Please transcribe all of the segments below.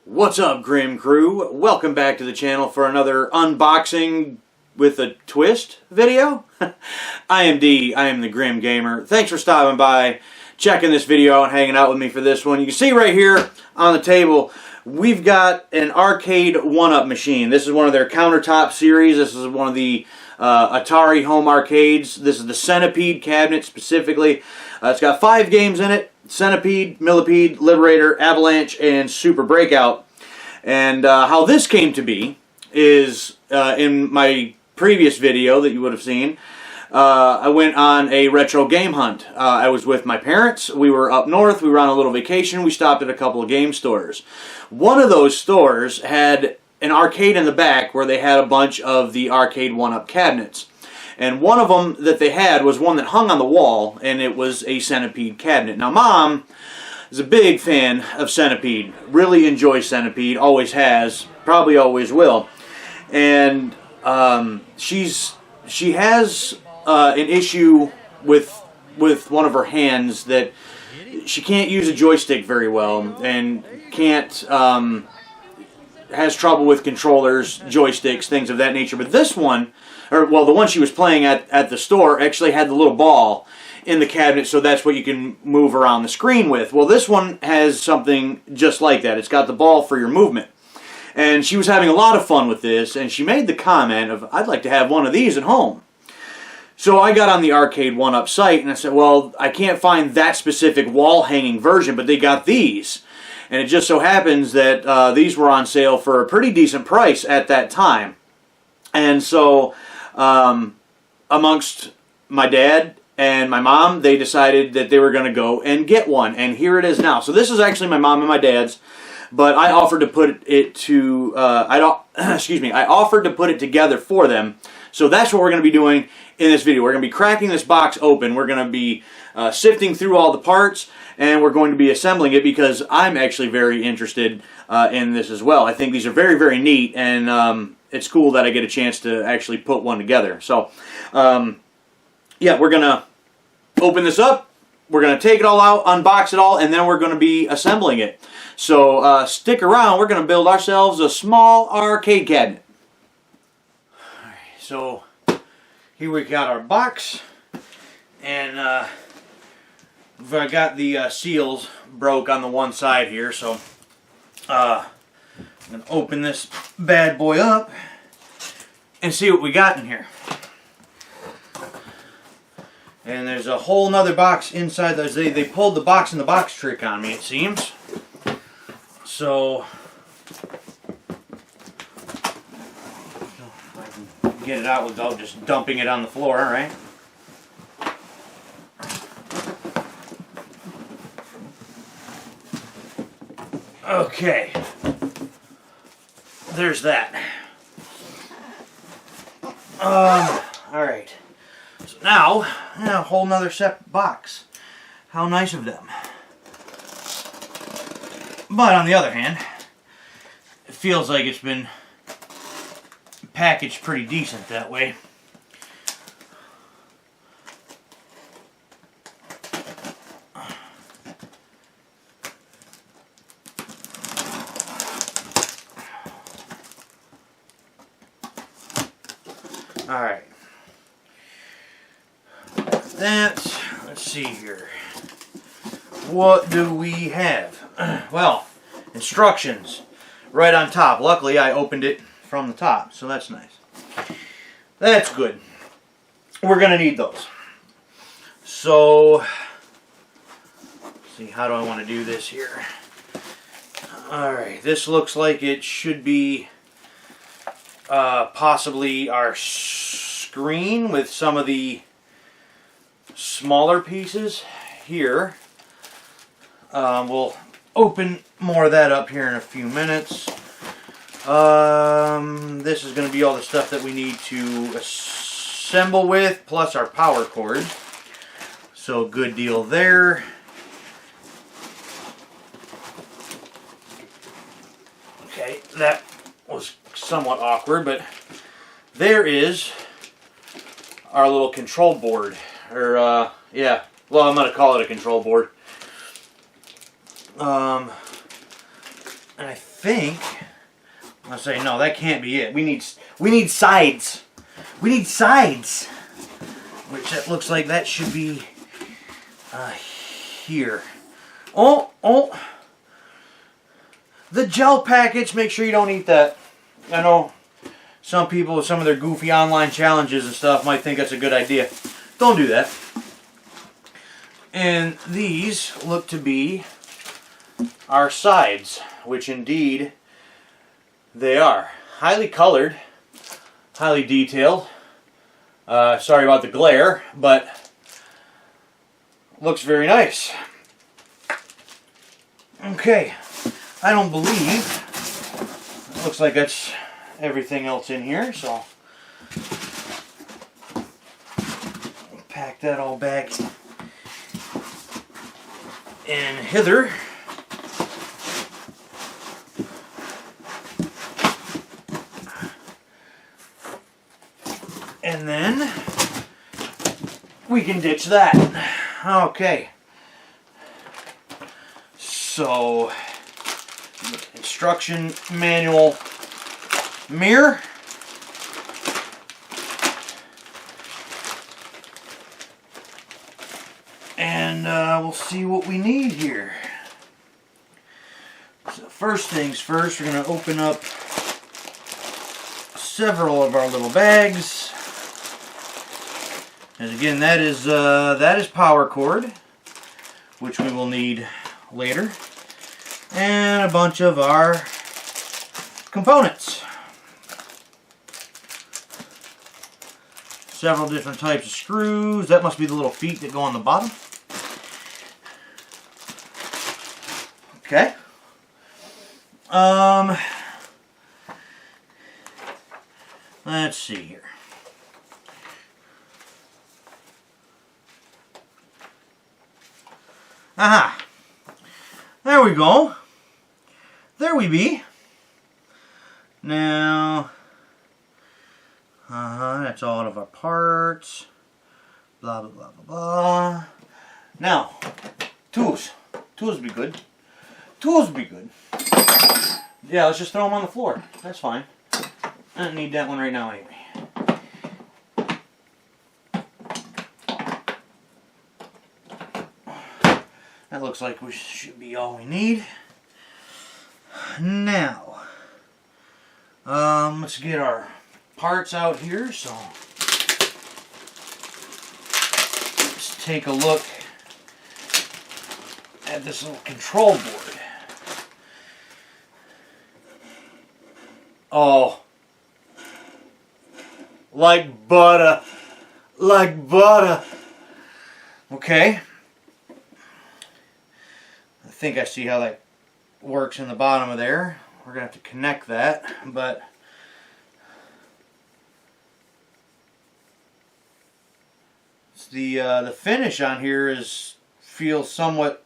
What's up, Grim Crew? Welcome back to the channel for another unboxing with a twist video. I am D, I am the Grim Gamer. Thanks for stopping by, checking this video out and hanging out with me for this one. You can see right here on the table, we've got an arcade 1-up machine. This is one of their countertop series. This is one of the Atari home arcades. This is the Centipede cabinet specifically. It's got 5 games in it. Centipede, Millipede, Liberator, Avalanche, and Super Breakout. And how this came to be is in my previous video that you would have seen, I went on a retro game hunt. I was with my parents. We were up north. We were on a little vacation. We stopped at a couple of game stores. One of those stores had an arcade in the back where they had a bunch of the arcade 1-up cabinets. And one of them that they had was one that hung on the wall, and it was a Centipede cabinet. Now, Mom is a big fan of Centipede. Really enjoys Centipede. Always has. Probably always will. And she has an issue with one of her hands that she can't use a joystick very well, and can't has trouble with controllers, joysticks, things of that nature. But this one, or well, the one she was playing at the store actually had the little ball in the cabinet, so that's what you can move around the screen with. Well, this one has something just like that. It's got the ball for your movement. And she was having a lot of fun with this, and she made the comment of, I'd like to have one of these at home. So I got on the arcade 1-up site, and I said, well, I can't find that specific wall-hanging version, but they got these. And it just so happens that these were on sale for a pretty decent price at that time. And so, amongst my dad and my mom, they decided that they were going to go and get one. And here it is now. So this is actually my mom and my dad's, but I offered to put it to, I offered to put it together for them. So that's what we're going to be doing in this video. We're going to be cracking this box open. We're going to be sifting through all the parts, and we're going to be assembling it because I'm actually very interested in this as well. I think these are very, very neat, and it's cool that I get a chance to actually put one together. So, yeah, we're going to open this up. We're going to take it all out, unbox it all, and then we're going to be assembling it. So stick around. We're going to build ourselves a small arcade cabinet. All right, so here we got our box, and I got the seals broke on the one side here, so I'm going to open this bad boy up and see what we got in here. And there's a whole nother box inside those. They pulled the box in the box trick on me, it seems. So if I can get it out without just dumping it on the floor, right? Okay, there's that. Alright, so now, a whole nother separate box. How nice of them. But on the other hand, it feels like it's been packaged pretty decent that way. Alright. Let's see here. What do we have? Well, instructions right on top. Luckily, I opened it from the top, so that's nice. That's good. We're going to need those. So, let's see, how do I want to do this here? Alright, this looks like it should be possibly our screen with some of the smaller pieces here. We'll open more of that up here in a few minutes. This is going to be all the stuff that we need to assemble with, plus our power cord. So good deal there. Okay, that was somewhat awkward, but there is our little control board. Or, yeah, well, I'm going to call it a control board. And I think, I'll say, no, that can't be it. We need sides. We need sides. Which it looks like that should be here. Oh. The gel package, make sure you don't eat that. I know some people with some of their goofy online challenges and stuff might think that's a good idea. Don't do that. And these look to be our sides, which indeed they are. Highly colored, highly detailed. Sorry about the glare, but looks very nice. Okay, I don't believe, it looks like that's everything else in here, so pack that all back in hither. And then we can ditch that. Okay. So, instruction manual mirror. And we'll see what we need here. So first things first, we're going to open up several of our little bags. And again, that is power cord, which we will need later, and a bunch of our components. Several different types of screws. That must be the little feet that go on the bottom. Okay. Let's see here. Aha! There we go. There we be. Now, that's all of our parts. Blah, blah, blah, blah, blah. Now, tools. Tools would be good. Tools would be good. Yeah, let's just throw them on the floor. That's fine. I don't need that one right now anyway. That looks like we should be all we need. Now, let's get our parts out here. So, let's take a look at this little control board. Oh, like butter. Like butter. Okay. I think I see how that works in the bottom of there. We're going to have to connect that, but the finish on here feels somewhat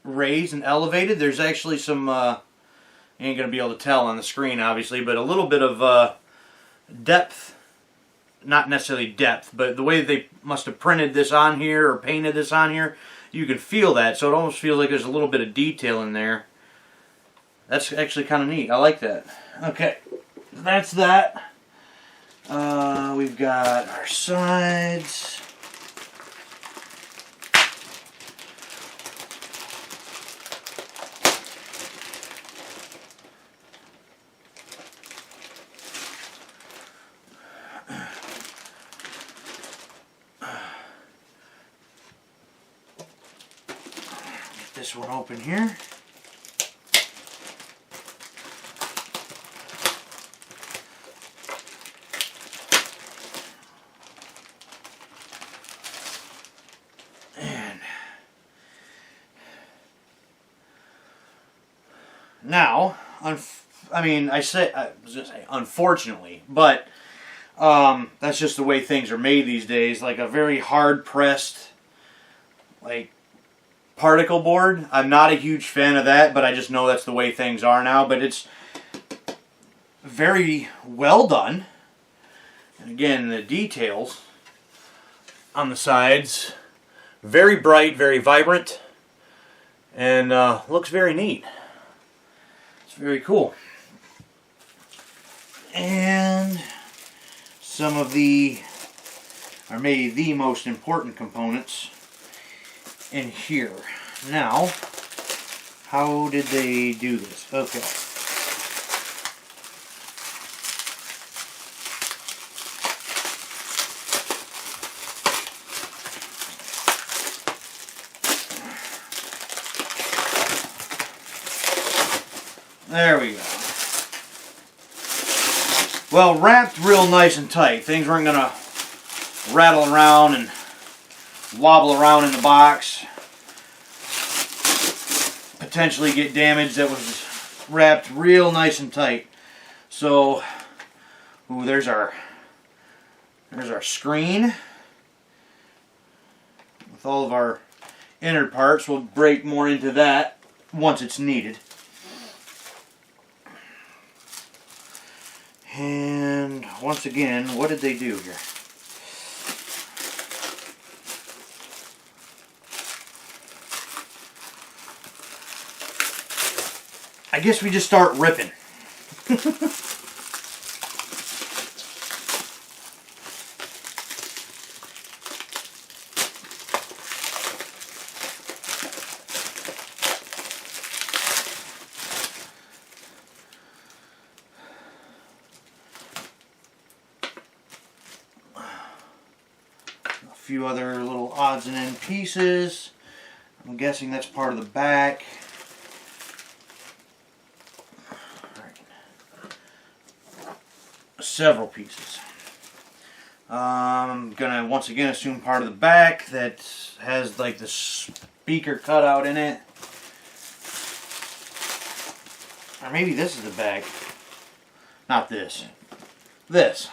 raised and elevated. There's actually some, you ain't going to be able to tell on the screen obviously, but a little bit of depth, not necessarily depth, but the way they must have printed this on here or painted this on here, you can feel that, so it almost feels like there's a little bit of detail in there. That's actually kind of neat. I like that. Okay, that's that. We've got our sides. This one open here. And now, I was going to say unfortunately, but that's just the way things are made these days. Like a very hard pressed, like, particle board. I'm not a huge fan of that, but I just know that's the way things are now. But it's very well done. And again, the details on the sides, very bright, very vibrant, and looks very neat. As very cool. And some of the, or maybe the most important components in here. Now, how did they do this? Okay. There we go. Well, wrapped real nice and tight. Things weren't going to rattle around and wobble around in the box. Potentially get damaged. That was wrapped real nice and tight. So, ooh, there's our screen with all of our inner parts. We'll break more into that once it's needed. And once again, what did they do here? I guess we just start ripping. A few other little odds and end pieces. I'm guessing that's part of the back. Several pieces. I'm gonna once again assume part of the back that has like the speaker cutout in it. Or maybe this is the back. Not this. This.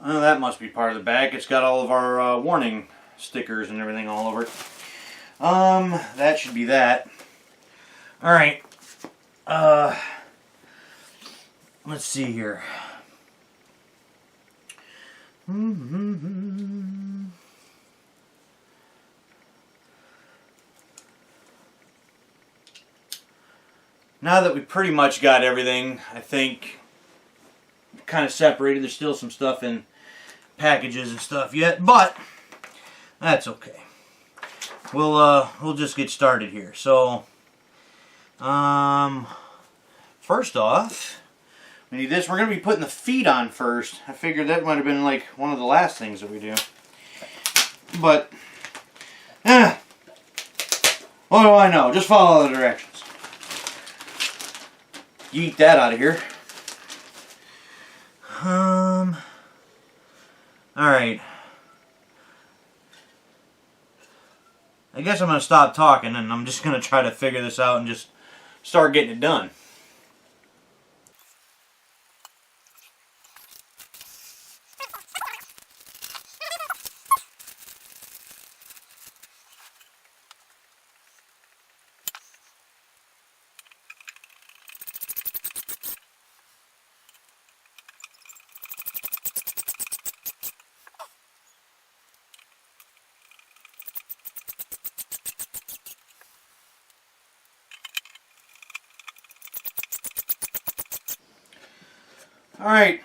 Oh, that must be part of the back. It's got all of our warning stickers and everything all over it. That should be that. Alright. Let's see here. Now that we pretty much got everything, I think, kind of separated. There's still some stuff in packages and stuff yet, but that's okay. We'll just get started here. So, first off, we need this. We're going to be putting the feet on first. I figured that might have been like one of the last things that we do. But, what do I know? Just follow the directions. Yeet that out of here. Alright. I guess I'm going to stop talking and I'm just going to try to figure this out and just start getting it done. Alright,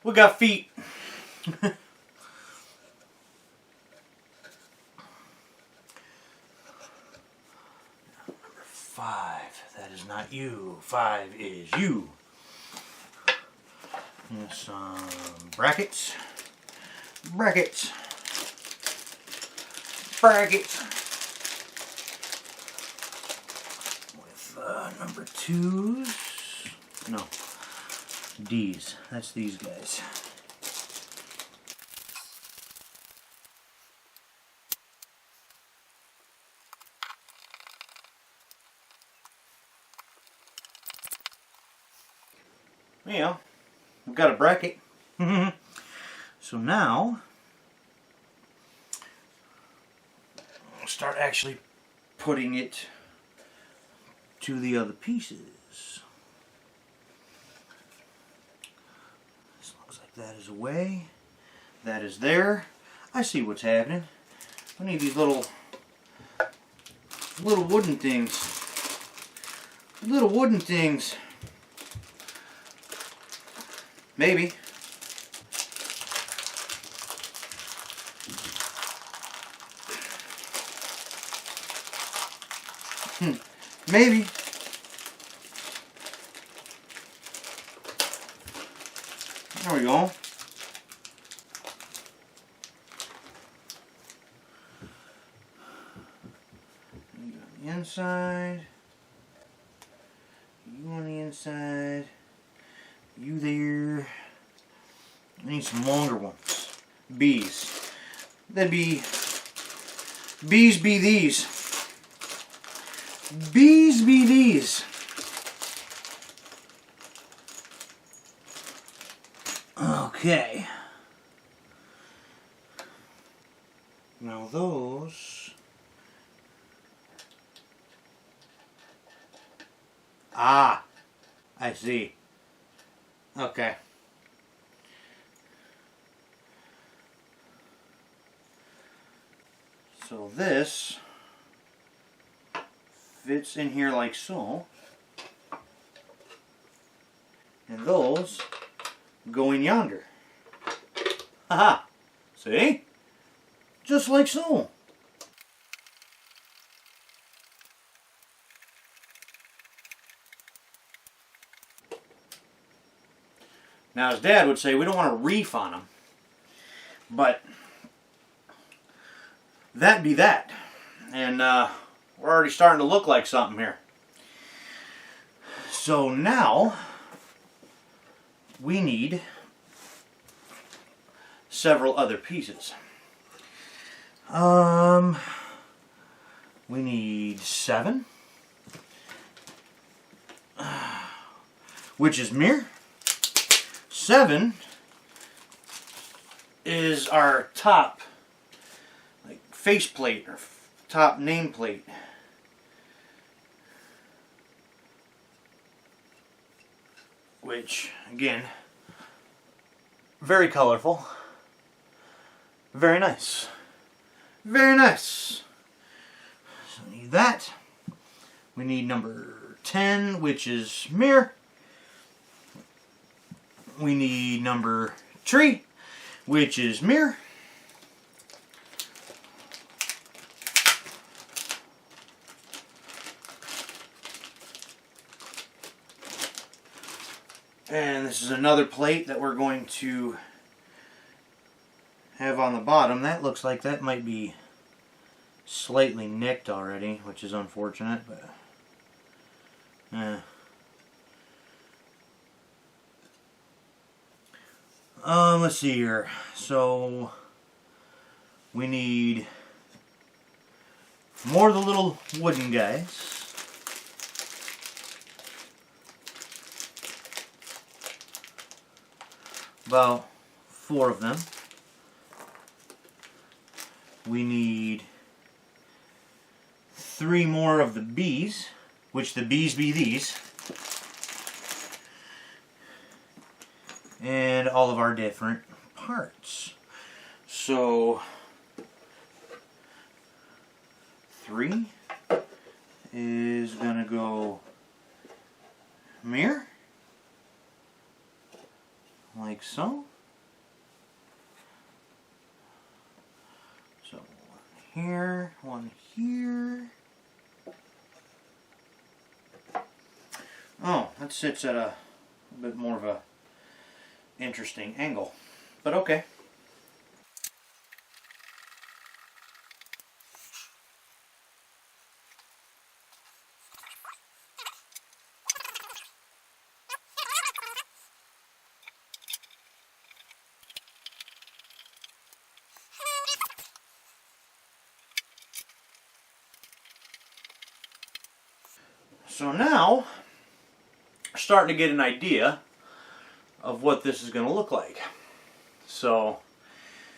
we got feet. Number 5, that is not you. 5 is you. And some brackets. Brackets. Brackets. With number 2s. No. D's. That's these guys. Yeah, we've got a bracket. So now, we'll start actually putting it to the other pieces. This looks like that is away. That is there. I see what's happening. I need these little wooden things. Little wooden things. Maybe. Maybe. There we go. You on the inside. You on the inside. You there. I need some longer ones. Bees. That'd be... Bees be these. Bees be these. Okay. Now those... Ah! I see. Okay. So this fits in here like so. And those go in yonder. Haha! See? Just like so. Now, as Dad would say, we don't want to reef on them. But that be that. And we're already starting to look like something here. So now we need several other pieces. We need 7, which is mirror. 7 is our top, like, faceplate or top nameplate. Which, again, very colorful. Very nice. Very nice. So we need that. We need number 10, which is mirror. We need number 3, which is mirror. And this is another plate that we're going to have on the bottom. That looks like that might be slightly nicked already, which is unfortunate, but let's see here. So we need more of the little wooden guys. About 4 of them. We need 3 more of the bees, which the bees be these. And all of our different parts. So 3 is gonna go mirror, like so. So 1 here, 1 here. Oh, that sits at a bit more of a interesting angle, but okay. So now, we're starting to get an idea of what this is going to look like. So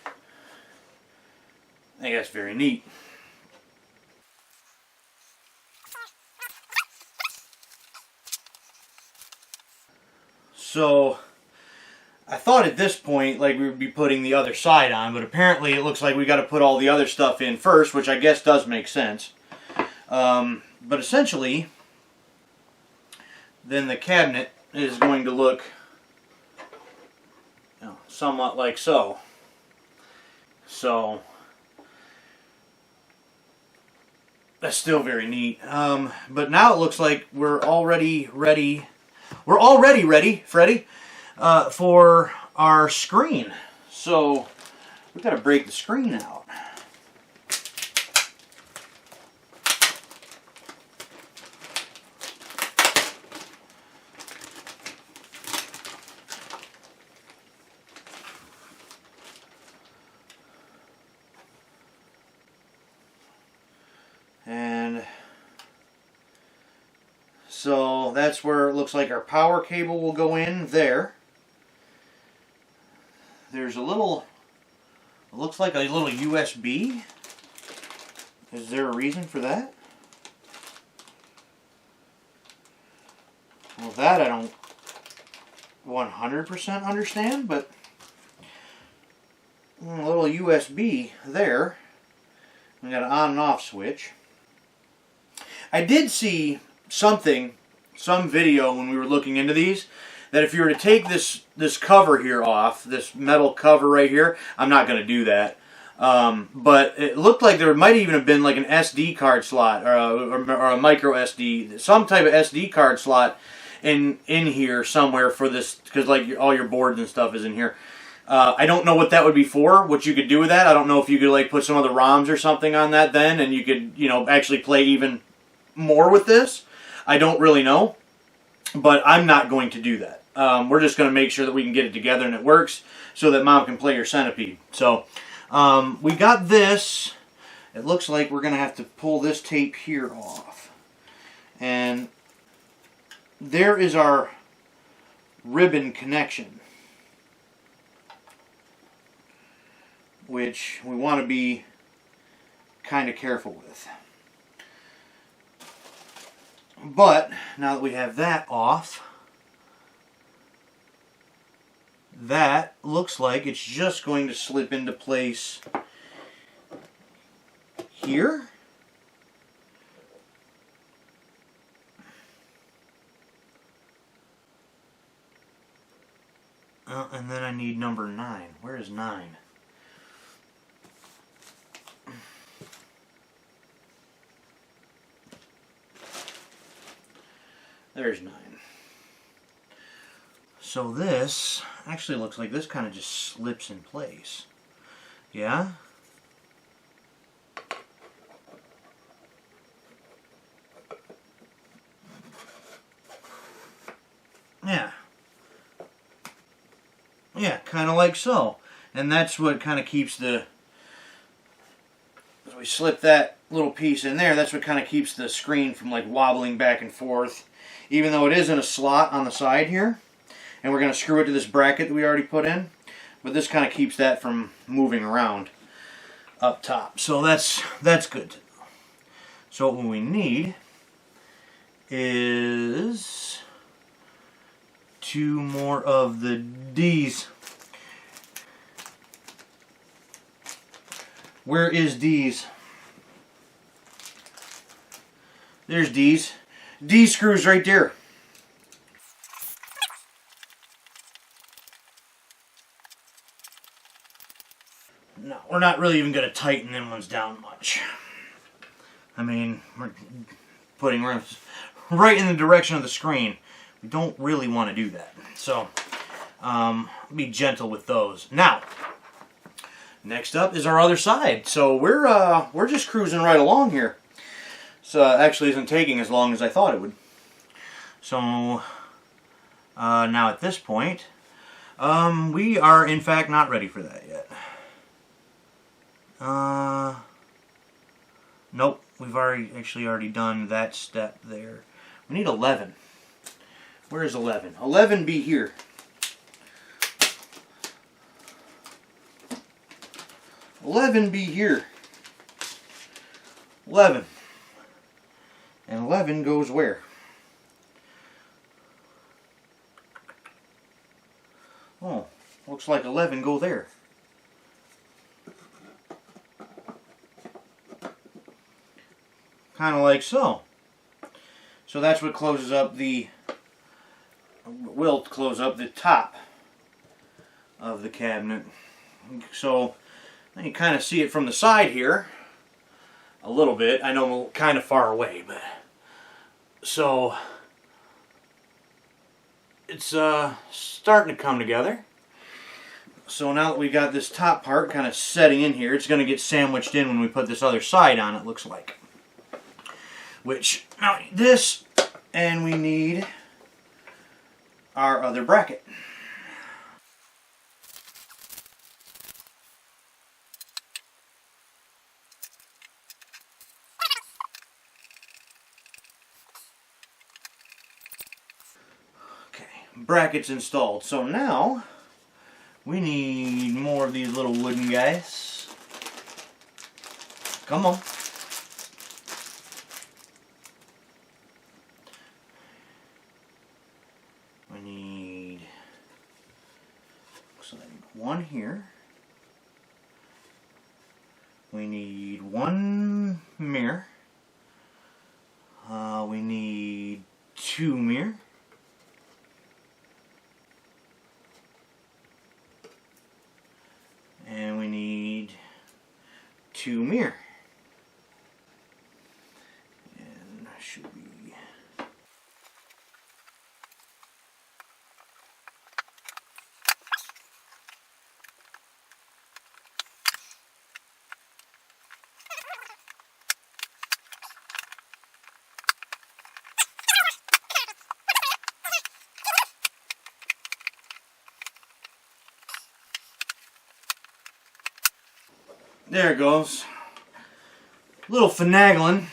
I think that's very neat. So I thought at this point like we would be putting the other side on, but apparently it looks like we got to put all the other stuff in first, which I guess does make sense. But essentially, then the cabinet is going to look, you know, somewhat like so. So that's still very neat. But now it looks like we're already ready. We're already ready, Freddy, for our screen. So we've got to break the screen out. And so that's where it looks like our power cable will go in there. There's a little, it looks like a little USB. Is there a reason for that? Well, that I don't 100% understand, but a little USB there. We got an on and off switch. I did see some video when we were looking into these, that if you were to take this cover here off, this metal cover right here, I'm not going to do that. But it looked like there might even have been like an SD card slot or a micro SD, some type of SD card slot in here somewhere for this, because like all your boards and stuff is in here. I don't know what that would be for, what you could do with that. I don't know if you could like put some other ROMs or something on that then, and you could, you know, actually play even more with this. I don't really know, but I'm not going to do that. We're just going to make sure that we can get it together and it works so that Mom can play her Centipede. So we got this. It looks like we're going to have to pull this tape here off. And there is our ribbon connection, which we want to be kind of careful with. But now that we have that off, that looks like it's just going to slip into place here. And then I need number 9. Where is 9? There's 9. So this actually looks like this kind of just slips in place. Yeah? Yeah. Yeah, kind of like so. And that's what kind of keeps the... As we slip that little piece in there, that's what kind of keeps the screen from like wobbling back and forth. Even though it is in a slot on the side here. And we're going to screw it to this bracket that we already put in. But this kind of keeps that from moving around up top. So that's good to know. So what we need is 2 more of the D's. Where is D's? There's D's. D screws right there. No, we're not really even going to tighten them ones down much. I mean, we're putting right in the direction of the screen. We don't really want to do that. So, be gentle with those. Now, next up is our other side. So we're just cruising right along here. So actually isn't taking as long as I thought it would. So now at this point, we are in fact not ready for that yet. Nope, we've already done that step there. We need 11. Where is 11? 11 be here. Be here. 11. And 11 goes where? Oh, looks like 11 go there. Kind of like so. So that's what closes up the, will close up the top of the cabinet. So you kind of see it from the side here a little bit. I know I'm kind of far away, but so it's starting to come together. So now that we got this top part kind of setting in here, it's going to get sandwiched in when we put this other side on, it looks like. Which, now this, and we need our other bracket. Okay, brackets installed. So now we need more of these little wooden guys. Come on. We need, looks like one here. We need one mirror. We need two mirror. And we need two mirror. And should be, there it goes. Little finagling.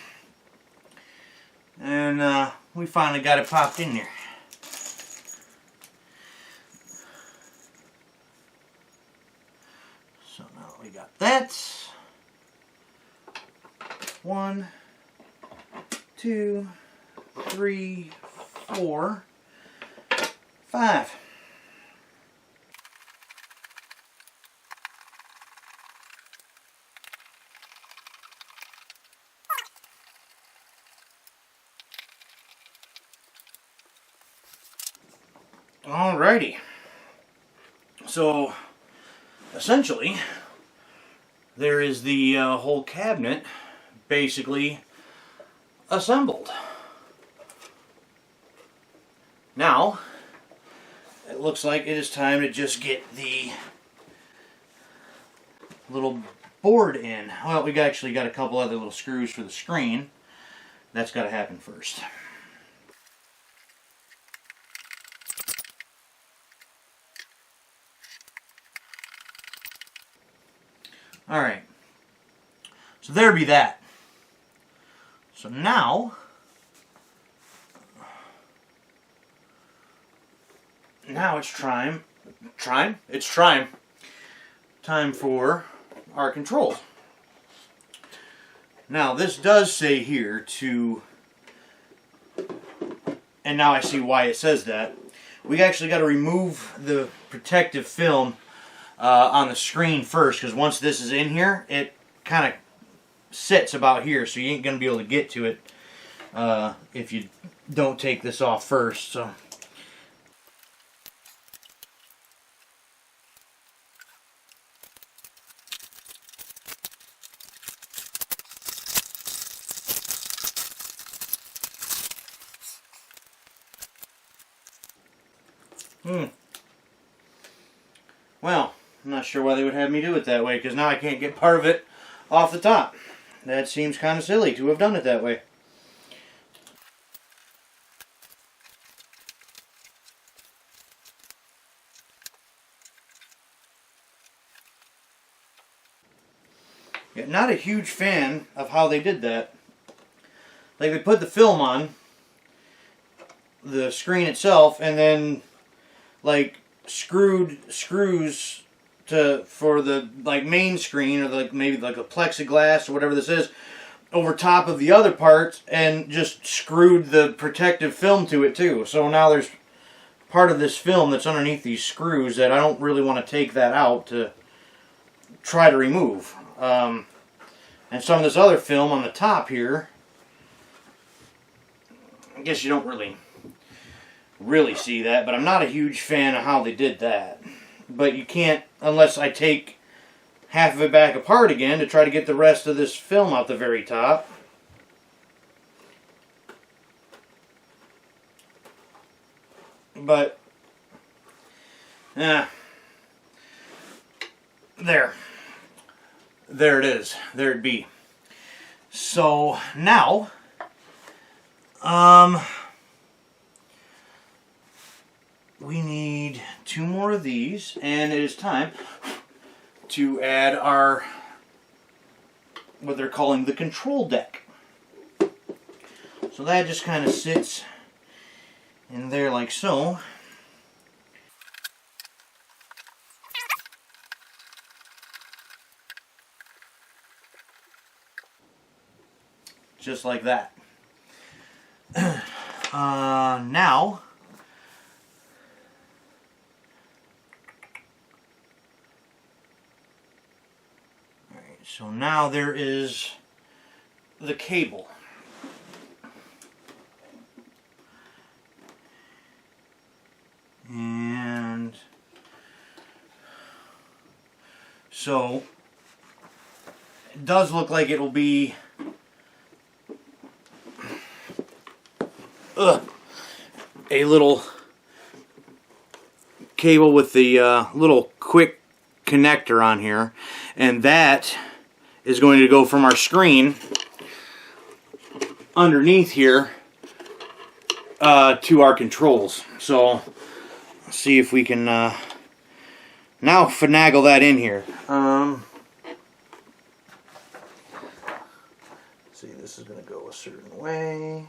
And we finally got it popped in there. So now we got that. 1, 2, 3, 4, 5. Alrighty. So essentially there is the whole cabinet basically assembled. Now it looks like it is time to just get the little board in. Well, we actually got a couple other little screws for the screen. That's got to happen first. Alright, so there be that. So now it's time for our controls. Now this does say here to, and now I see why it says that. We actually got to remove the protective film on the screen first, because once this is in here, it kind of sits about here, so you ain't going to be able to get to it if you don't take this off first. So well, I'm not sure why they would have me do it that way, because now I can't get part of it off the top. That seems kind of silly to have done it that way. Yeah, not a huge fan of how they did that. Like, they put the film on the screen itself, and then like screws for the like main screen, or like maybe like a plexiglass or whatever this is, over top of the other parts, and just screwed the protective film to it too. So now there's part of this film that's underneath these screws that I don't really want to take that out to try to remove. And some of this other film on the top here, I guess you don't really see that, but I'm not a huge fan of how they did that. But you can't, unless I take half of it back apart again to try to get the rest of this film out the very top. But, there it is. There it be. So now, we need 2 more of these, and it is time to add our, what they're calling the control deck. So that just kind of sits in there like so. Just like that. Now, so now there is the cable. And so it does look like it will be a little cable with the little quick connector on here, and that is going to go from our screen underneath here to our controls. So let's see if we can now finagle that in here. See, this is going to go a certain way.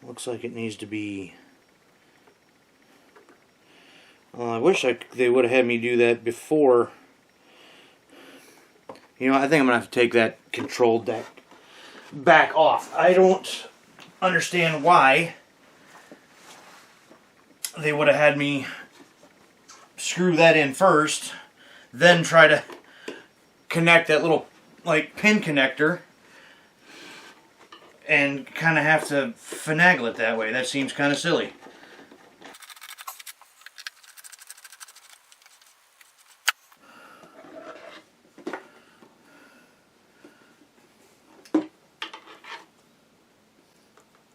Looks like it needs to be. I wish they would have had me do that before. You know, I think I'm going to have to take that control deck back off. I don't understand why they would have had me screw that in first, then try to connect that little, like, pin connector, and kind of have to finagle it that way. That seems kind of silly.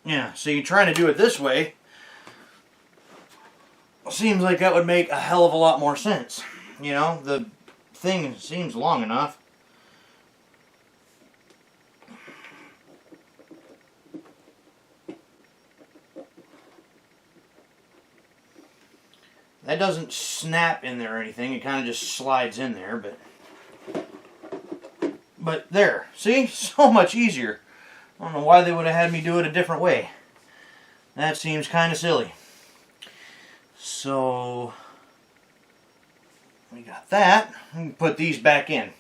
Yeah, so you're trying to do it this way. Seems like that would make a hell of a lot more sense. You know, the thing seems long enough. That doesn't snap in there or anything. It kind of just slides in there, but there. See? So much easier. I don't know why they would have had me do it a different way. That seems kind of silly. So, we got that. We can put these back in.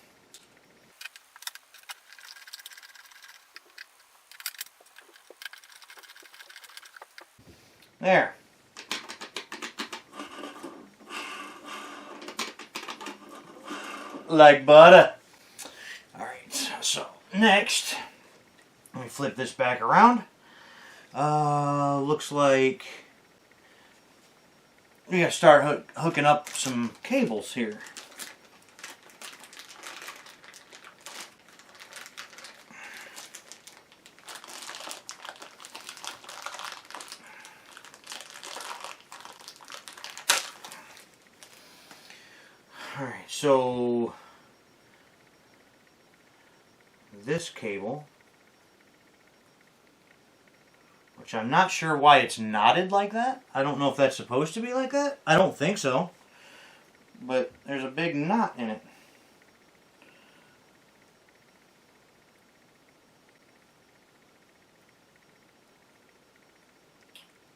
There. Like butter. Alright, so next, let me flip this back around. Looks like we gotta start hooking up some cables here. Alright, so this cable, which I'm not sure why it's knotted like that. I don't know if that's supposed to be like that. I don't think so. But there's a big knot in it.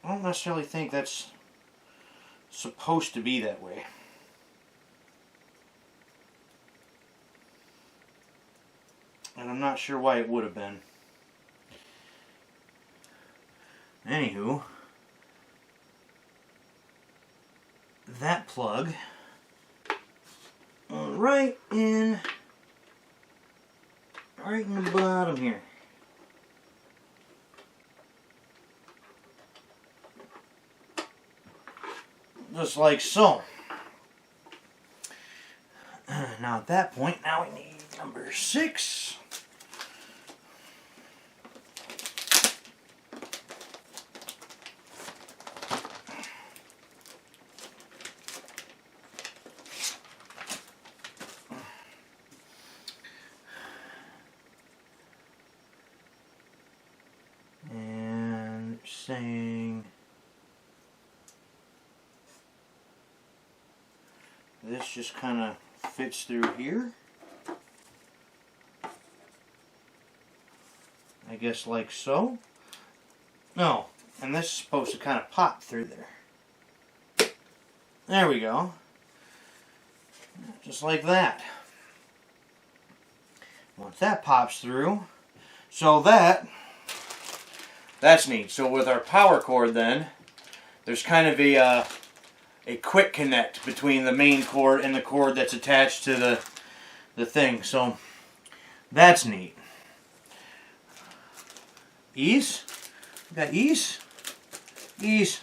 I don't necessarily think that's supposed to be that way. I'm not sure why it would have been. Anywho, that plug right in the bottom here. Just like so. Now at that point, now we need number 6. And saying this just kind of fits through here. I guess like so. No, and this is supposed to kind of pop through there. There we go. Just like that. Once that pops through, so that's neat. So with our power cord then, there's kind of a quick connect between the main cord and the cord that's attached to the thing. So that's neat. Ease? We got ease? Ease.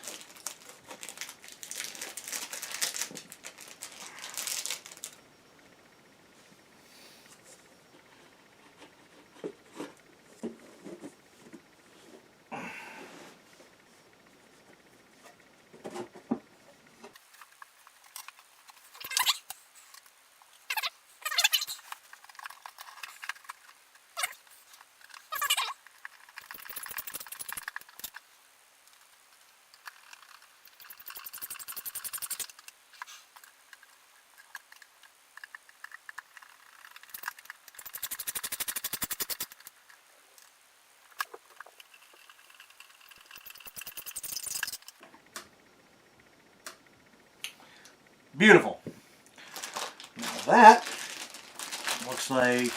Beautiful. Now that looks like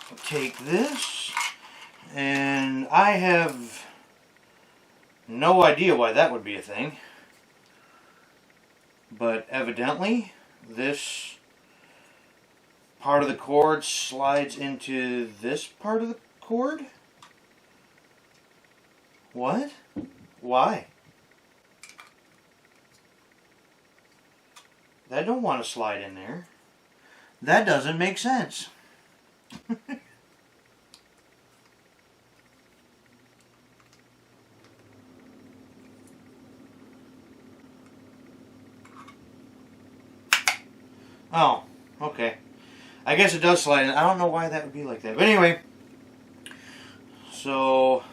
I'll take this, and I have no idea why that would be a thing, but evidently this part of the cord slides into this part of the cord. What? Why? That don't want to slide in there. That doesn't make sense. Oh, okay. I guess it does slide in. I don't know why that would be like that. But anyway, so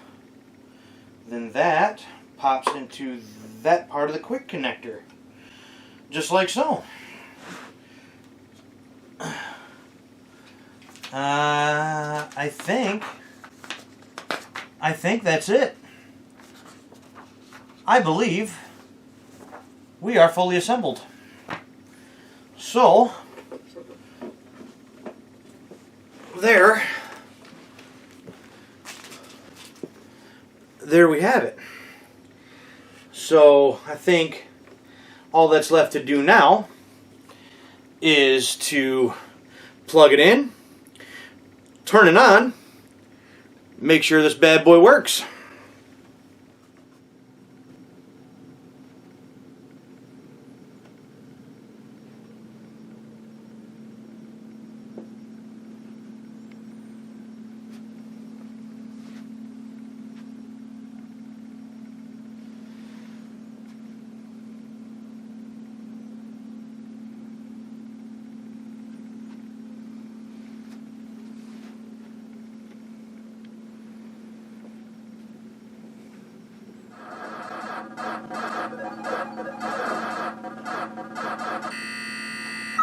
then that pops into that part of the quick connector. Just like so. I think that's it. I believe we are fully assembled. So, there we have it. So, I think all that's left to do now is to plug it in, turn it on, make sure this bad boy works.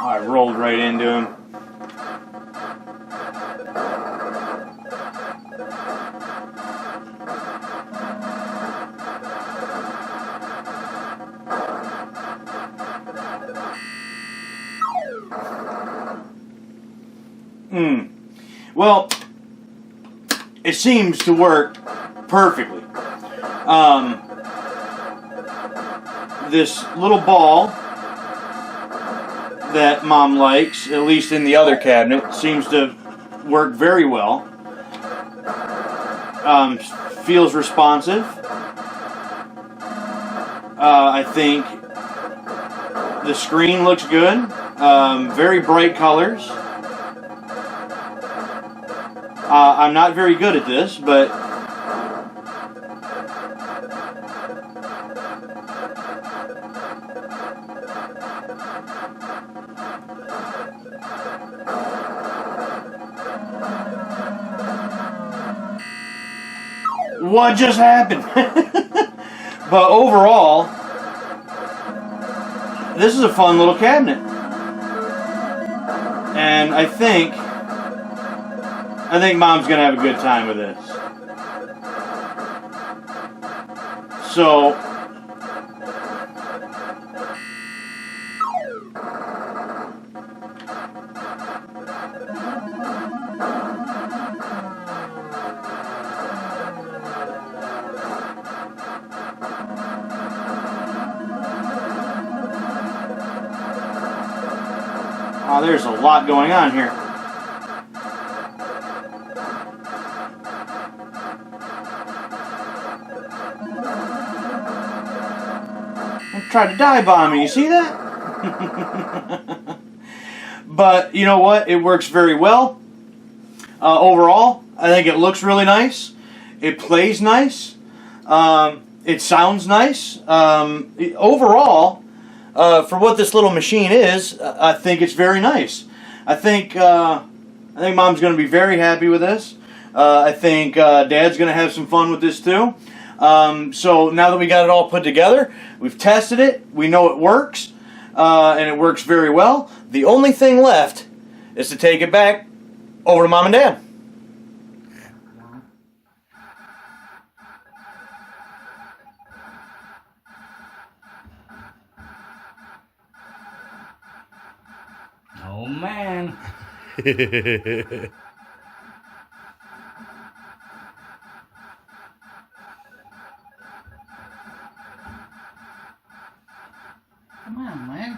Oh, I rolled right into him. Well, it seems to work perfectly. This little ball that Mom likes, at least in the other cabinet, seems to work very well. Feels responsive. I think the screen looks good. Very bright colors. I'm not very good at this, but what just happened? But overall, this is a fun little cabinet. And I think Mom's gonna have a good time with this. So there's a lot going on here. Tried to dive bomb me, you see that? But you know what? It works very well. Overall, I think it looks really nice. It plays nice. It sounds nice. Overall, for what this little machine is, I think it's very nice. I think Mom's going to be very happy with this. I think Dad's going to have some fun with this too. So now that we got it all put together, we've tested it, we know it works, and it works very well. The only thing left is to take it back over to Mom and Dad. Oh man. Come on, man.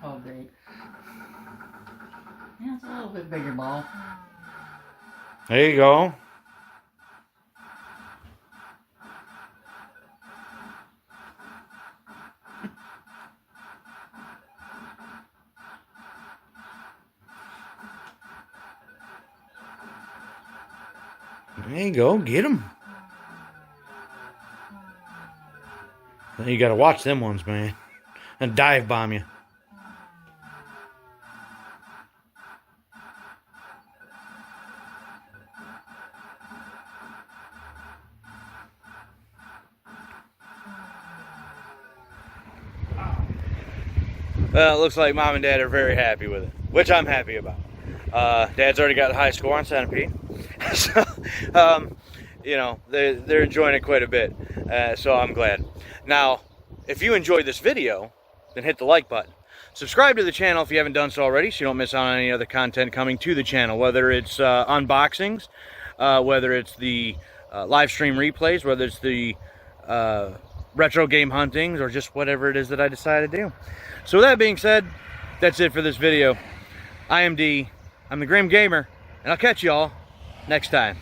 Oh, great. Yeah, it's a little bit bigger ball. There you go. There you go, get them. You gotta watch them ones, man. And dive bomb you. Well, it looks like Mom and Dad are very happy with it, which I'm happy about. Dad's already got a high score on Centipede. So, you know, they're enjoying it quite a bit, so I'm glad. Now, if you enjoyed this video, then hit the like button. Subscribe to the channel if you haven't done so already, so you don't miss out on any other content coming to the channel, whether it's unboxings, whether it's the live stream replays, whether it's the retro game huntings, or just whatever it is that I decide to do. So with that being said, that's it for this video. I am D, I'm the Grim Gamer, and I'll catch y'all next time.